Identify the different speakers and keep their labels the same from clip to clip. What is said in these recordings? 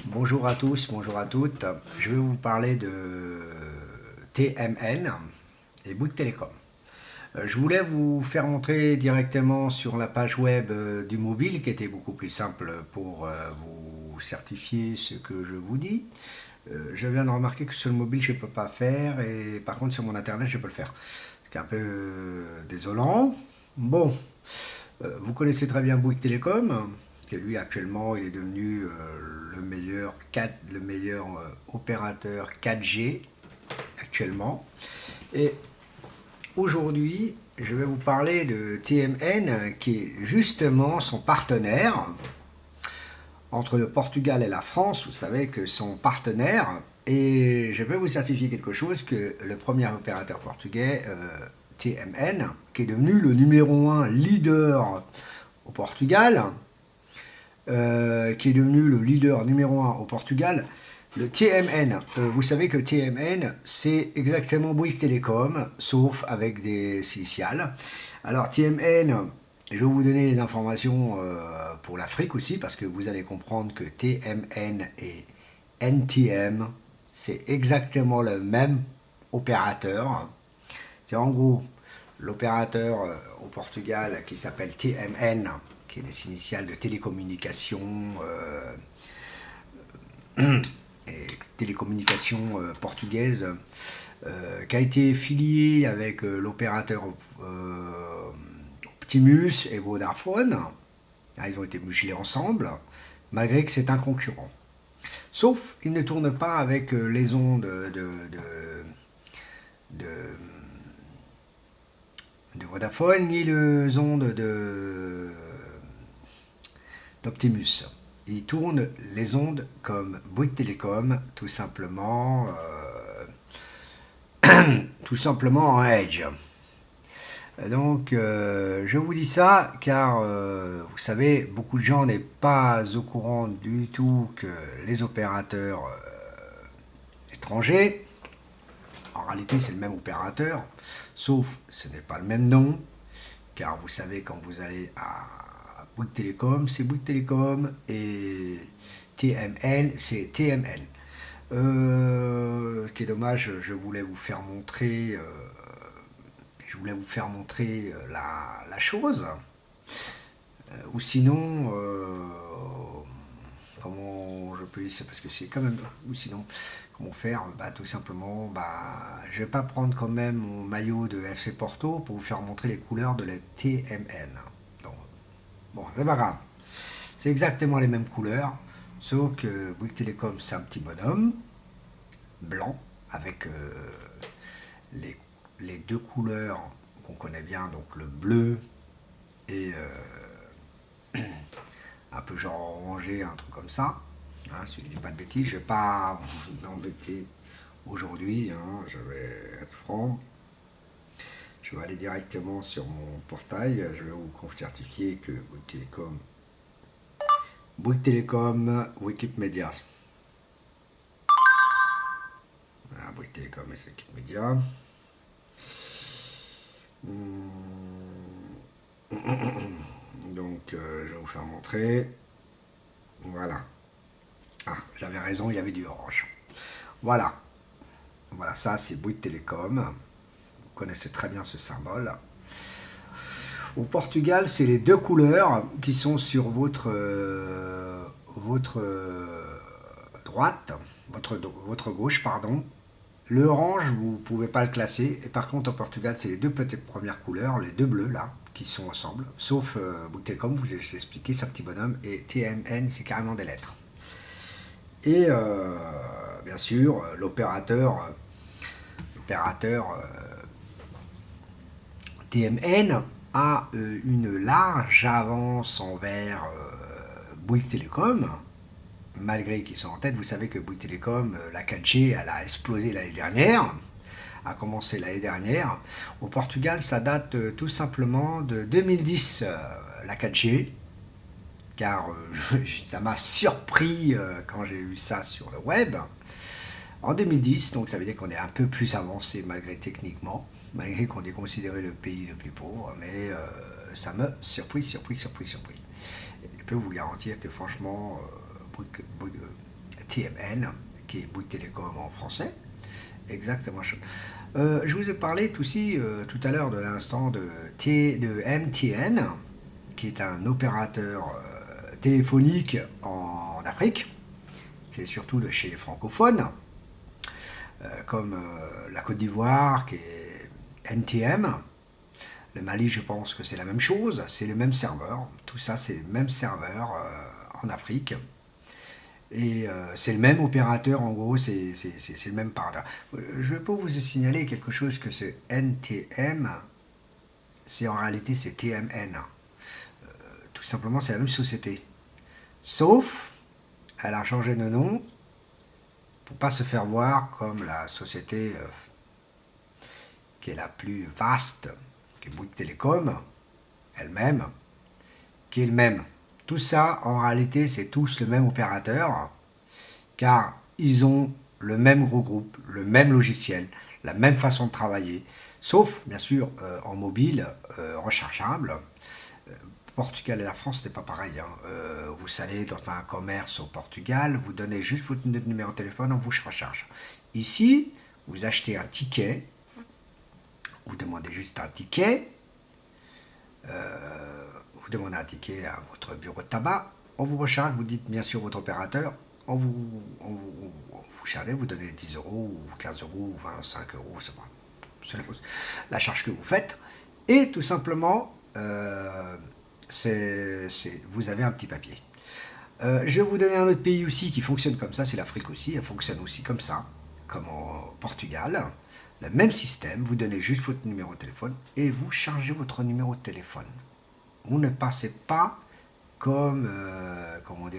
Speaker 1: Bonjour à tous, bonjour à toutes. Je vais vous parler de TMN et Bouygues Télécom. Je voulais vous faire montrer directement sur la page web du mobile qui était beaucoup plus simple pour vous certifier ce que je vous dis. Je viens de remarquer que sur le mobile je ne peux pas faire et par contre sur mon internet je peux le faire. C'est un peu désolant. Bon, vous connaissez très bien Bouygues Télécom, qui lui actuellement il est devenu le meilleur opérateur 4G actuellement. Et aujourd'hui, je vais vous parler de TMN, qui est justement son partenaire entre le Portugal et la France. Vous savez que son partenaire, et je vais vous certifier quelque chose, que le premier opérateur portugais, TMN, qui est devenu le numéro un leader au Portugal, qui est devenu le leader numéro un au Portugal, le TMN. Vous savez que TMN, c'est exactement Bouygues Télécom, sauf avec des initiales. Alors TMN, je vais vous donner les informations pour l'Afrique aussi, parce que vous allez comprendre que TMN et NTM, c'est exactement le même opérateur. C'est en gros l'opérateur au Portugal qui s'appelle TMN, qui est des initiales de télécommunications et télécommunications portugaise, qui a été filié avec l'opérateur Optimus et Vodafone. Ils ont été muselés ensemble, malgré que c'est un concurrent. Sauf qu'ils ne tournent pas avec les ondes de, de Vodafone ni les ondes d'Optimus. Ils tournent les ondes comme Bouygues Télécom, tout simplement en Edge. Donc, je vous dis ça car, vous savez, beaucoup de gens n'est pas au courant du tout que les opérateurs étrangers, en réalité, c'est le même opérateur, sauf ce n'est pas le même nom, car vous savez, quand vous allez à Bouygues Télécom, c'est Bouygues Télécom, et TMN, c'est TMN. Ce qui est dommage, je voulais vous faire montrer la chose. Ou sinon, comment je peux dire, c'est parce que c'est quand même. Ou sinon, comment faire, tout simplement, je vais pas prendre quand même mon maillot de FC Porto pour vous faire montrer les couleurs de la TMN. Donc, bon, c'est pas grave. C'est exactement les mêmes couleurs, sauf que Bouygues Télécom, c'est un petit bonhomme blanc avec les, les deux couleurs qu'on connaît bien, donc le bleu et un peu genre orangé, un truc comme ça. Hein, si je dis pas de bêtises, je vais pas vous embêter aujourd'hui, hein, je vais être franc. Je vais aller directement sur mon portail, je vais vous certifier que Bouygues Télécom, Wikipédia. Voilà, Bouygues Télécom et Wikipédia. Donc, je vais vous faire montrer. Voilà. Ah, j'avais raison, il y avait du orange. Voilà. Voilà, ça c'est Bouygues Télécom. Vous connaissez très bien ce symbole. Au Portugal, c'est les deux couleurs qui sont sur droite, votre gauche, pardon. Le orange, vous ne pouvez pas le classer. Et par contre, au Portugal, c'est les deux petites premières couleurs, les deux bleus là, qui sont ensemble. Sauf Bouygues Télécom, vous ai expliqué, c'est un petit bonhomme. Et TMN, c'est carrément des lettres. Et bien sûr, l'opérateur TMN a une large avance envers Bouygues Télécom, malgré qu'ils sont en tête. Vous savez que Bouygues Télécom, la 4G, elle a explosé l'année dernière, a commencé l'année dernière. Au Portugal, ça date tout simplement de 2010, la 4G, car ça m'a surpris quand j'ai vu ça sur le web. En 2010, donc ça veut dire qu'on est un peu plus avancé malgré techniquement, malgré qu'on est considéré le pays le plus pauvre, mais ça me surpris. Et je peux vous garantir que franchement, TMN, qui est Bouygues Télécom en français. Exactement. Je vous ai parlé aussi tout à l'heure de l'instant de MTN, qui est un opérateur téléphonique en Afrique. C'est surtout de chez les francophones, comme la Côte d'Ivoire, qui est NTM. Le Mali, je pense que c'est la même chose, c'est les mêmes serveurs. Tout ça, c'est les mêmes serveurs en Afrique. Et c'est le même opérateur, en gros, c'est le même paradigme. Je vais pas vous signaler quelque chose que ce NTM, c'est en réalité c'est TMN. Tout simplement, c'est la même société. Sauf, elle a changé de nom pour pas se faire voir comme la société qui est la plus vaste, qui est Bouygues Télécom, elle-même, qui est le même. Tout ça, en réalité, c'est tous le même opérateur, car ils ont le même gros groupe, le même logiciel, la même façon de travailler, sauf, bien sûr, en mobile, rechargeable. Portugal et la France, c'était pas pareil. Vous allez dans un commerce au Portugal, vous donnez juste votre numéro de téléphone, on vous recharge. Ici, vous achetez un ticket, vous demandez juste un ticket, vous demandez un ticket à votre bureau de tabac, on vous recharge, vous dites bien sûr votre opérateur, on vous charge, vous donnez 10 euros, ou 15 euros, ou 25 euros, c'est la charge que vous faites, et tout simplement, vous avez un petit papier. Je vais vous donner un autre pays aussi qui fonctionne comme ça, c'est l'Afrique aussi, elle fonctionne aussi comme ça, comme au Portugal. Le même système, vous donnez juste votre numéro de téléphone et vous chargez votre numéro de téléphone. Vous ne passez pas comme, comme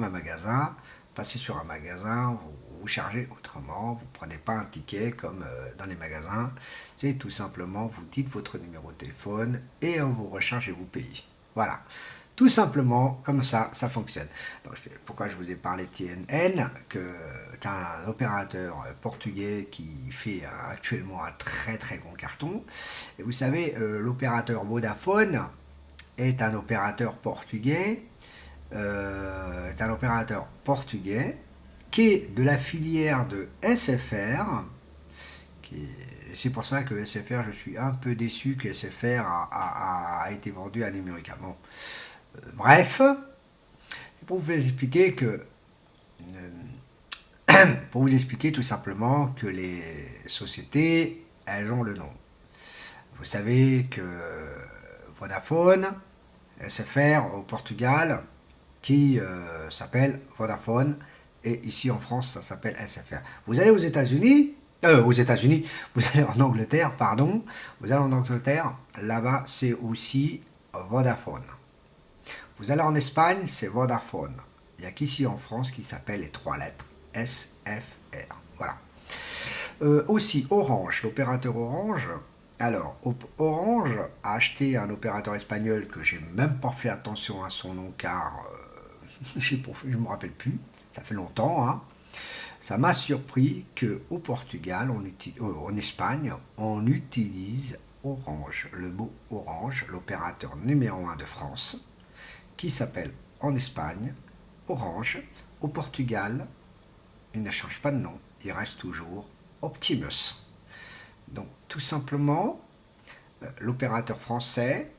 Speaker 1: un magasin. Passez sur un magasin, vous chargez autrement, vous ne prenez pas un ticket comme dans les magasins. C'est tout simplement, vous dites votre numéro de téléphone et on vous recharge et vous payez. Voilà. Tout simplement, comme ça fonctionne. Donc, pourquoi je vous ai parlé de TNN, que c'est un opérateur portugais qui fait actuellement un très très bon carton. Et vous savez, l'opérateur Vodafone est un opérateur portugais, qui est de la filière de SFR. C'est pour ça que SFR, je suis un peu déçu que SFR a été vendu à Numérica. Bon. Bref, pour vous expliquer que pour vous expliquer tout simplement que les sociétés, elles ont le nom. Vous savez que Vodafone, SFR au Portugal, qui s'appelle Vodafone, et ici en France, ça s'appelle SFR. Vous allez aux États-Unis, vous allez en Angleterre, pardon, vous allez en Angleterre, là-bas, c'est aussi Vodafone. Vous allez en Espagne, c'est Vodafone. Il n'y a qu'ici en France qui s'appelle les 3 lettres SFR. Voilà. Aussi, Orange, l'opérateur Orange. Alors, Orange a acheté un opérateur espagnol que j'ai même pas fait attention à son nom car je ne me rappelle plus. Ça fait longtemps. Hein. Ça m'a surpris qu'au Portugal, en Espagne, on utilise Orange, le mot Orange, l'opérateur numéro 1 de France, qui s'appelle en Espagne Orange. Au Portugal, il ne change pas de nom, il reste toujours Optimus. Donc tout simplement, l'opérateur français,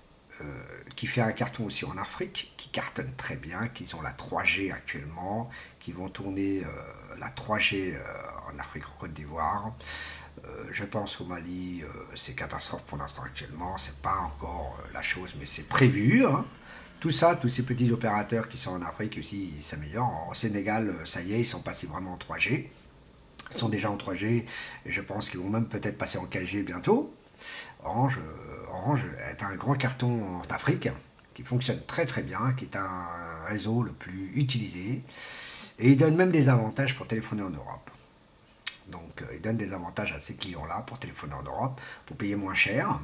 Speaker 1: qui fait un carton aussi en Afrique, qui cartonne très bien, qui ont la 3G actuellement, qui vont tourner la 3G en Afrique, en Côte d'Ivoire. Je pense au Mali, c'est catastrophe pour l'instant actuellement, c'est pas encore la chose, mais c'est prévu. Hein. Tout ça, tous ces petits opérateurs qui sont en Afrique aussi, ils s'améliorent. Au Sénégal, ça y est, ils sont passés vraiment en 3G. Ils sont déjà en 3G, et je pense qu'ils vont même peut-être passer en 4G bientôt. Orange est un grand carton en Afrique, qui fonctionne très très bien, qui est un réseau le plus utilisé, et il donne même des avantages pour téléphoner en Europe. Donc il donne des avantages à ces clients-là pour téléphoner en Europe, pour payer moins cher,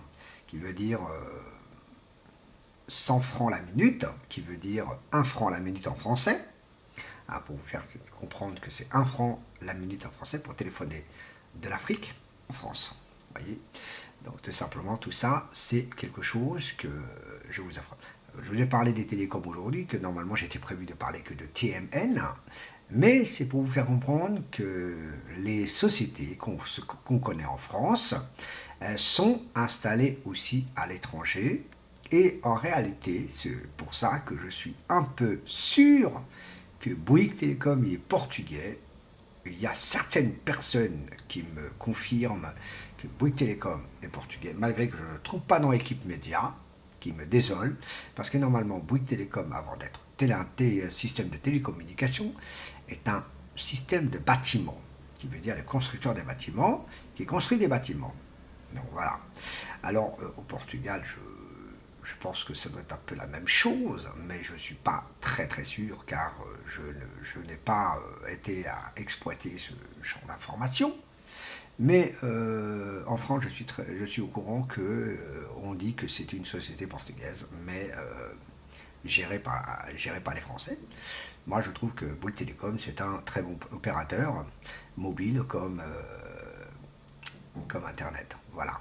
Speaker 1: qui veut dire 100 francs la minute, qui veut dire 1 franc la minute en français, hein, pour vous faire comprendre que c'est 1 franc la minute en français pour téléphoner de l'Afrique en France. Vous voyez. Donc tout simplement, tout ça, c'est quelque chose que je vous offre. Je vous ai parlé des télécoms aujourd'hui, que normalement j'étais prévu de parler que de TMN, mais c'est pour vous faire comprendre que les sociétés qu'on connaît en France, elles sont installées aussi à l'étranger. Et en réalité, c'est pour ça que je suis un peu sûr que Bouygues Télécom est portugais. Il y a certaines personnes qui me confirment que Bouygues Télécom est portugais, malgré que je ne le trouve pas dans l'équipe média, qui me désole, parce que normalement Bouygues Télécom, avant d'être un système de télécommunication, est un système de bâtiment, qui veut dire le constructeur des bâtiments, qui construit des bâtiments. Donc voilà. Alors au Portugal, je pense que ça doit être un peu la même chose, mais je ne suis pas très très sûr car je n'ai pas été à exploiter ce champ d'information. Mais en France, je suis au courant que on dit que c'est une société portugaise, mais gérée par les Français. Moi, je trouve que Bouygues Télécom, c'est un très bon opérateur mobile comme Internet. Voilà.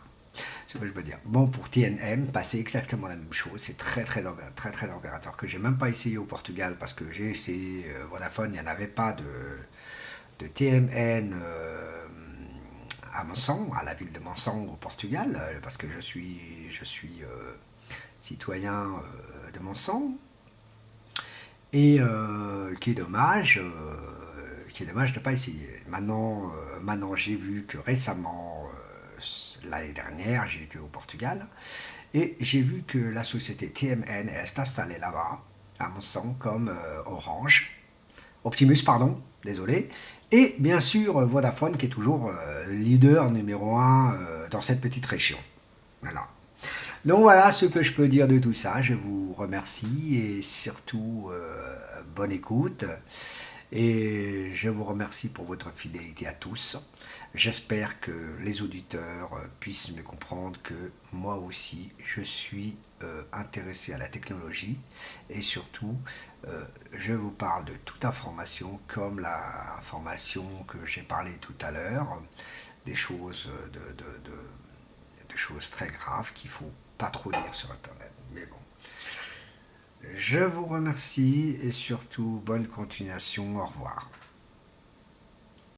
Speaker 1: C'est ce que je peux dire. Bon, pour TNM, c'est exactement la même chose. C'est très d'opérateurs que j'ai même pas essayé au Portugal parce que j'ai essayé Vodafone, il n'y en avait pas de TMN à Monção, à la ville de Monção au Portugal, parce que je suis citoyen de Monção. Et qui est dommage de ne pas essayer. Maintenant j'ai vu que récemment, l'année dernière, j'ai été au Portugal et j'ai vu que la société TMN est installée là-bas, à Monção, comme Orange, Optimus, pardon, désolé, et bien sûr Vodafone qui est toujours leader numéro un dans cette petite région. Voilà. Donc voilà ce que je peux dire de tout ça. Je vous remercie et surtout bonne écoute. Et je vous remercie pour votre fidélité à tous. J'espère que les auditeurs puissent me comprendre que moi aussi je suis intéressé à la technologie et surtout je vous parle de toute information comme la information que j'ai parlé tout à l'heure, des choses de choses très graves qu'il faut pas trop dire sur internet. Mais bon. Je vous remercie et surtout bonne continuation. Au revoir.